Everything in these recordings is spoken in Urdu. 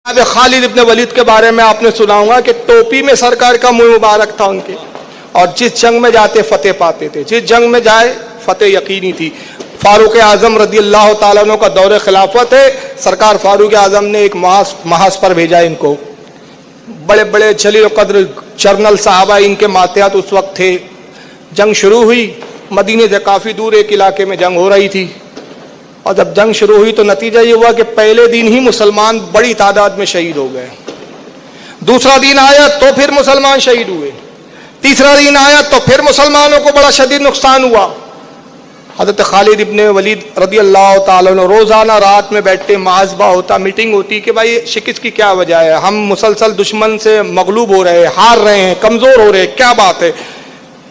اب خالد ابن ولید کے بارے میں آپ نے سنا ہوگا کہ ٹوپی میں سرکار کا منہ مبارک تھا ان کے، اور جس جنگ میں جاتے فتح پاتے تھے، جس جنگ میں جائے فتح یقینی تھی۔ فاروق اعظم رضی اللہ تعالیٰ عنہ کا دور خلافت ہے، سرکار فاروق اعظم نے ایک محاذ پر بھیجا ان کو، بڑے بڑے جلیل قدر جرنل صحابہ ان کے ماتحت اس وقت تھے۔ جنگ شروع ہوئی، مدینے سے کافی دور ایک علاقے میں جنگ ہو رہی تھی، اور جب جنگ شروع ہوئی تو نتیجہ یہ ہوا کہ پہلے دن ہی مسلمان بڑی تعداد میں شہید ہو گئے، دوسرا دن آیا تو پھر مسلمان شہید ہوئے، تیسرا دن آیا تو پھر مسلمانوں کو بڑا شدید نقصان ہوا۔ حضرت خالد ابن ولید رضی اللہ تعالیٰ عنہ روزانہ رات میں بیٹھتے، محاسبہ ہوتا، میٹنگ ہوتی کہ بھائی شکست کی کیا وجہ ہے، ہم مسلسل دشمن سے مغلوب ہو رہے ہیں، ہار رہے ہیں، کمزور ہو رہے ہیں، کیا بات ہے۔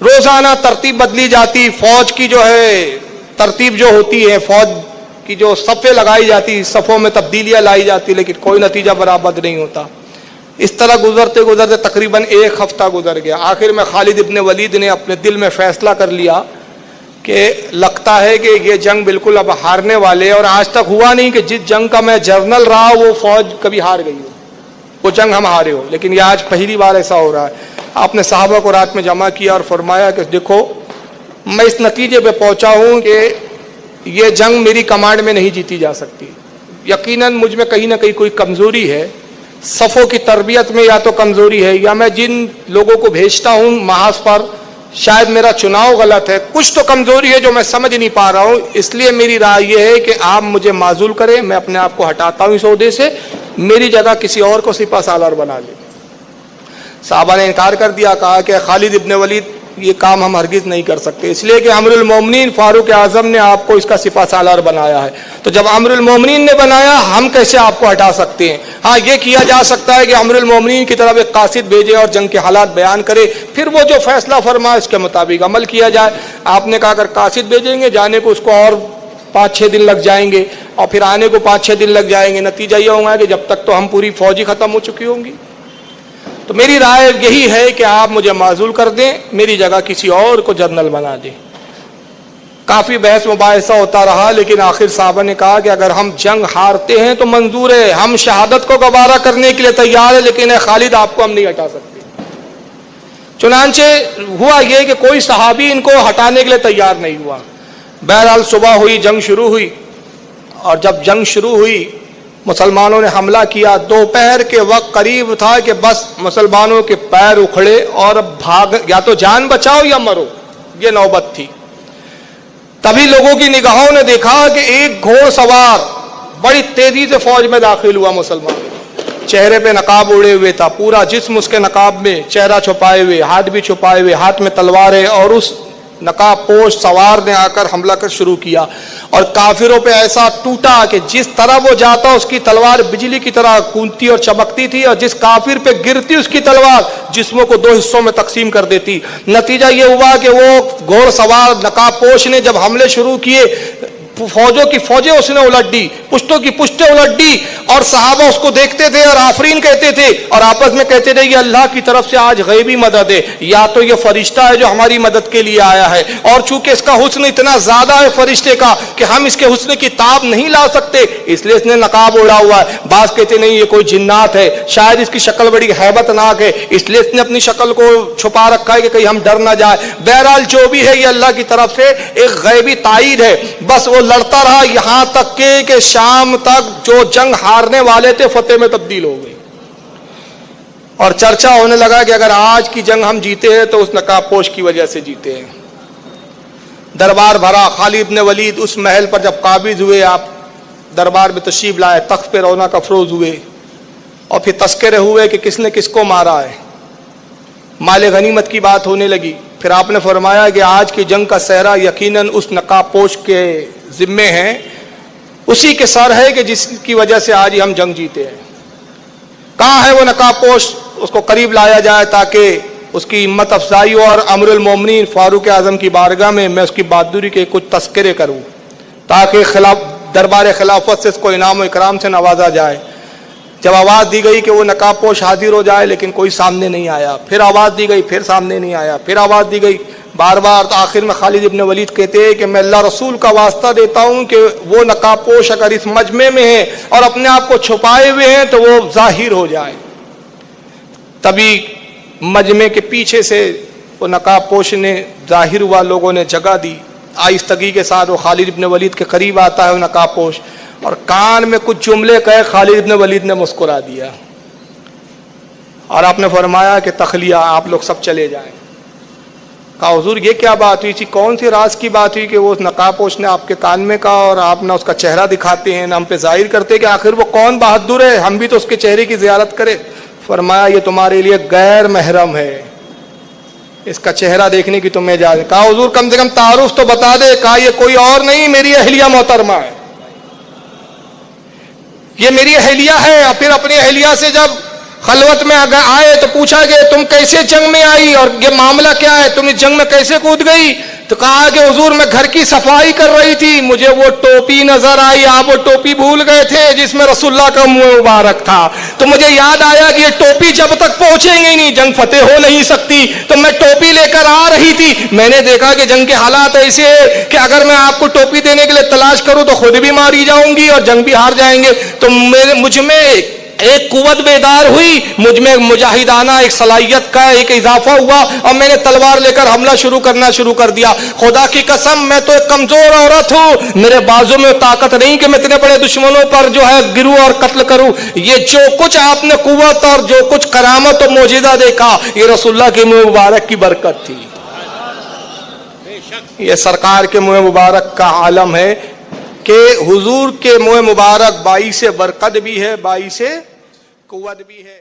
روزانہ ترتیب بدلی جاتی، فوج کی جو ہے ترتیب جو ہوتی ہے، فوج کی جو صفیں لگائی جاتی، صفوں میں تبدیلیاں لائی جاتی، لیکن کوئی نتیجہ برآمد نہیں ہوتا۔ اس طرح گزرتے گزرتے تقریباً ایک ہفتہ گزر گیا۔ آخر میں خالد ابن ولید نے اپنے دل میں فیصلہ کر لیا کہ لگتا ہے کہ یہ جنگ بالکل اب ہارنے والے، اور آج تک ہوا نہیں کہ جس جنگ کا میں جرنل رہا وہ فوج کبھی ہار گئی ہو، وہ جنگ ہم ہارے ہو، لیکن یہ آج پہلی بار ایسا ہو رہا ہے۔ آپ نے صحابہ کو رات میں جمع کیا اور فرمایا کہ دیکھو میں اس نتیجے پہ پہنچا ہوں کہ یہ جنگ میری کمانڈ میں نہیں جیتی جا سکتی، یقیناً مجھ میں کہیں نہ کہیں کوئی کمزوری ہے، صفوں کی تربیت میں یا تو کمزوری ہے، یا میں جن لوگوں کو بھیجتا ہوں محاذ پر شاید میرا چناؤ غلط ہے، کچھ تو کمزوری ہے جو میں سمجھ نہیں پا رہا ہوں، اس لیے میری رائے یہ ہے کہ آپ مجھے معزول کریں، میں اپنے آپ کو ہٹاتا ہوں اس عہدے سے، میری جگہ کسی اور کو سپہ سالار بنا لیں۔ صحابہ نے انکار کر دیا، کہا کہ خالد ابن ولید یہ کام ہم ہرگز نہیں کر سکتے، اس لیے کہ امیر المومنین فاروق اعظم نے آپ کو اس کا سپہ سالار بنایا ہے، تو جب امیر المومنین نے بنایا ہم کیسے آپ کو ہٹا سکتے ہیں۔ ہاں یہ کیا جا سکتا ہے کہ امیر المومنین کی طرف ایک قاصد بھیجے اور جنگ کے حالات بیان کرے، پھر وہ جو فیصلہ فرمائے اس کے مطابق عمل کیا جائے۔ آپ نے کہا اگر قاصد بھیجیں گے جانے کو اس کو اور 5-6 دن لگ جائیں گے، اور پھر آنے کو 5-6 دن لگ جائیں گے، نتیجہ یہ ہوگا کہ جب تک تو ہم پوری فوج ہی ختم ہو چکی ہوں گی۔ تو میری رائے یہی ہے کہ آپ مجھے معزول کر دیں، میری جگہ کسی اور کو جنرل بنا دیں۔ کافی بحث مباحثہ ہوتا رہا، لیکن آخر صحابہ نے کہا کہ اگر ہم جنگ ہارتے ہیں تو منظور ہے، ہم شہادت کو گوارا کرنے کے لیے تیار ہے، لیکن اے خالد آپ کو ہم نہیں ہٹا سکتے۔ چنانچہ ہوا یہ کہ کوئی صحابی ان کو ہٹانے کے لیے تیار نہیں ہوا۔ بہرحال صبح ہوئی، جنگ شروع ہوئی، اور جب جنگ شروع ہوئی مسلمانوں نے حملہ کیا۔ دوپہر کے وقت قریب تھا کہ بس مسلمانوں کے پیر اکھڑے اور اب بھاگ، یا تو جان بچاؤ یا مرو، یہ نوبت تھی۔ تبھی لوگوں کی نگاہوں نے دیکھا کہ ایک گھوڑ سوار بڑی تیزی سے فوج میں داخل ہوا مسلمان، چہرے پہ نقاب اڑے ہوئے تھا، پورا جسم اس کے نقاب میں، چہرہ چھپائے ہوئے، ہاتھ بھی چھپائے ہوئے، ہاتھ میں تلوار ہے، اور اس نقاب پوش سوار نے آ کر حملہ کر شروع کیا، اور کافروں پہ ایسا ٹوٹا کہ جس طرح وہ جاتا اس کی تلوار بجلی کی طرح گونجتی اور چمکتی تھی، اور جس کافر پہ گرتی اس کی تلوار جسموں کو 2 حصوں میں تقسیم کر دیتی۔ نتیجہ یہ ہوا کہ وہ گھوڑ سوار نقاب پوش نے جب حملے شروع کیے، فوجوں کی فوجیں اس نے الٹ دی، پشتوں کی پشتیں الٹ دی، اور صحابہ اس کو دیکھتے تھے اور آفرین کہتے تھے، اور آپس میں کہتے تھے یہ اللہ کی طرف سے آج غیبی مدد ہے، یا تو یہ فرشتہ ہے جو ہماری مدد کے لیے آیا ہے، اور چونکہ اس کا حسن اتنا زیادہ ہے فرشتے کا کہ ہم اس کے حسن کی تاب نہیں لا سکتے، اس لیے اس نے نقاب اوڑھا ہوا ہے۔ بعض کہتے نہیں یہ کوئی جنات ہے، شاید اس کی شکل بڑی ہیبت ناک ہے، اس لیے اس نے اپنی شکل کو چھپا رکھا ہے کہ کہیں ہم ڈر نہ جائے۔ بہرحال جو بھی ہے یہ اللہ کی طرف سے ایک غیبی تائید ہے۔ بس وہ لڑتا رہا یہاں تک کہ شام تک جو جنگ ہارنے والے تھے فتح میں تبدیل ہو گئی، اور چرچا ہونے لگا کہ اگر آج کی جنگ ہم جیتے ہیں تو اس نقاب پوش کی وجہ سے جیتے ہیں۔ دربار بھرا، خالد ابن ولید اس محل پر جب قابض ہوئے، آپ دربار میں تشریف لائے، تخت پہ رونق افروز ہوئے، اور پھر تذکرے ہوئے کہ کس نے کس کو مارا ہے، مال غنیمت کی بات ہونے لگی۔ پھر آپ نے فرمایا کہ آج کی جنگ کا سہرا یقیناً اس نقاب پوش کے ذمے ہیں، اسی کے سر ہے کہ جس کی وجہ سے آج ہم جنگ جیتے ہیں۔ کہاں ہے وہ نقاب پوش؟ اس کو قریب لایا جائے تاکہ اس کی ہمت افزائی ہو، اور امیر المومنین فاروق اعظم کی بارگاہ میں میں اس کی بہادری کے کچھ تذکرے کروں، تاکہ دربار خلافت سے اس کو انعام و اکرام سے نوازا جائے۔ جب آواز دی گئی کہ وہ نقاب پوش حاضر ہو جائے، لیکن کوئی سامنے نہیں آیا، پھر آواز دی گئی، پھر سامنے نہیں آیا، پھر آواز دی گئی، بار بار تو آخر میں خالد ابن ولید کہتے ہیں کہ میں اللہ رسول کا واسطہ دیتا ہوں کہ وہ نقاب پوش اگر اس مجمع میں ہیں اور اپنے آپ کو چھپائے ہوئے ہیں تو وہ ظاہر ہو جائے. تبھی مجمع کے پیچھے سے وہ نقاب پوش نے ظاہر ہوا, لوگوں نے جگہ دی. آہستگی کے ساتھ وہ خالد ابن ولید کے قریب آتا ہے وہ نقاب پوش, اور کان میں کچھ جملے کہے. خالد ابن ولید نے مسکرا دیا اور آپ نے فرمایا کہ تخلیہ, آپ لوگ سب چلے جائیں. کہا حضور یہ کیا بات ہوئی تھی, کون سی راز کی بات ہوئی کہ وہ نقاب پوش نے آپ کے کان میں کہا اور آپ نہ اس کا چہرہ دکھاتے ہیں نہ ہم پہ ظاہر کرتے کہ آخر وہ کون بہادر ہے, ہم بھی تو اس کے چہرے کی زیارت کرے. فرمایا یہ تمہارے لیے غیر محرم ہے, اس کا چہرہ دیکھنے کی تمہیں اجازت ہے. کہا حضور کم سے کم تعارف تو بتا دے. کہا یہ کوئی اور نہیں, میری اہلیہ محترمہ ہے, یہ میری اہلیہ ہے. اور پھر اپنی اہلیہ سے جب خلوت میں آئے تو پوچھا کہ تم کیسے جنگ میں آئی اور یہ معاملہ کیا ہے, تم اس جنگ میں کیسے کود گئی؟ تو کہا کہ حضور میں گھر کی صفائی کر رہی تھی, مجھے وہ ٹوپی نظر آئی. آپ وہ ٹوپی بھول گئے تھے جس میں رسول اللہ کا منہ مبارک تھا, تو مجھے یاد آیا کہ یہ ٹوپی جب تک پہنچیں گے نہیں جنگ فتح ہو نہیں سکتی. تو میں ٹوپی لے کر آ رہی تھی, میں نے دیکھا کہ جنگ کے حالات ایسے ہیں کہ اگر میں آپ کو ٹوپی دینے کے لیے تلاش کروں تو خود بھی ماری جاؤں گی اور جنگ بھی ہار جائیں گے. تو مجھ میں ایک قوت بیدار ہوئی, مجھ میں مجاہدانہ ایک صلاحیت کا ایک اضافہ ہوا اور میں نے تلوار لے کر حملہ کرنا شروع کر دیا. خدا کی قسم میں تو ایک کمزور عورت ہوں, میرے بازو میں طاقت نہیں کہ میں اتنے بڑے دشمنوں پر جو ہے گروں اور قتل کروں. یہ جو کچھ آپ نے قوت اور جو کچھ کرامت اور معجزہ دیکھا یہ رسول اللہ کے منہ مبارک کی برکت تھی. یہ سرکار کے منہ مبارک کا عالم ہے کہ حضور کے منہ مبارک باعث برکت بھی ہے, باعث قوت بھی ہے.